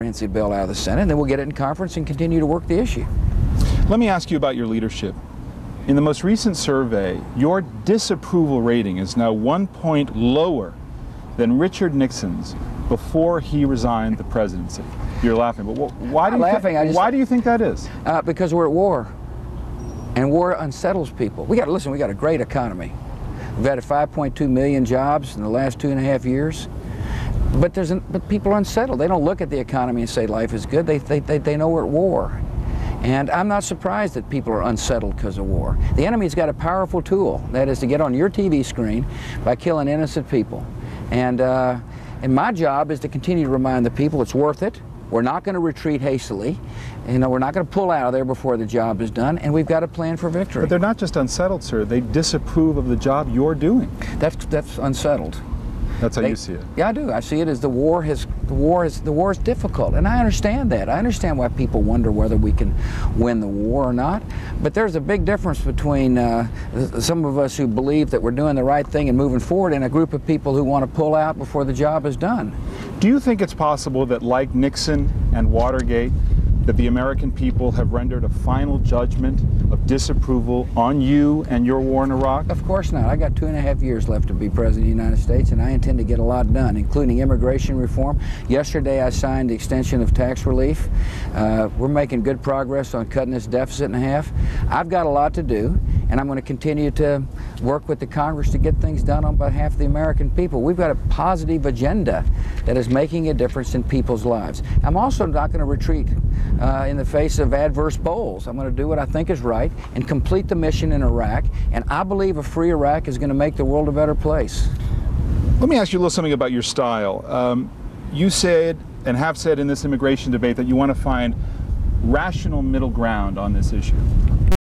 comprehensive bill out of the Senate, and then we'll get it in conference and continue to work the issue. Let me ask you about your leadership. In the most recent survey, your disapproval rating is now 1 point lower than Richard Nixon's before he resigned the presidency. You're laughing, but why do you think that is? Because we're at war, and war unsettles people. We got a great economy. We've added 5.2 million jobs in the last 2.5 years. But people are unsettled. They don't look at the economy and say life is good. They know we're at war. And I'm not surprised that people are unsettled because of war. The enemy's got a powerful tool, that is to get on your TV screen by killing innocent people. And my job is to continue to remind the people it's worth it. We're not going to retreat hastily. You know, we're not going to pull out of there before the job is done, and we've got a plan for victory. But they're not just unsettled, sir. They disapprove of the job you're doing. That's unsettled. That's how you see it. Yeah, I do. I see it as the war is difficult, and I understand that. I understand why people wonder whether we can win the war or not. But there's a big difference between some of us who believe that we're doing the right thing and moving forward, and a group of people who want to pull out before the job is done. Do you think it's possible that, like Nixon and Watergate, that the American people have rendered a final judgment of disapproval on you and your war in Iraq? Of course not. I got 2.5 years left to be President of the United States, and I intend to get a lot done, including immigration reform. Yesterday I signed the extension of tax relief. We're making good progress on cutting this deficit in half. I've got a lot to do, and I'm going to continue to work with the Congress to get things done on behalf of the American people. We've got a positive agenda that is making a difference in people's lives. I'm also not going to retreat in the face of adverse polls. I'm going to do what I think is right and complete the mission in Iraq, and I believe a free Iraq is going to make the world a better place. Let me ask you a little something about your style. You said and have said in this immigration debate that you want to find rational middle ground on this issue.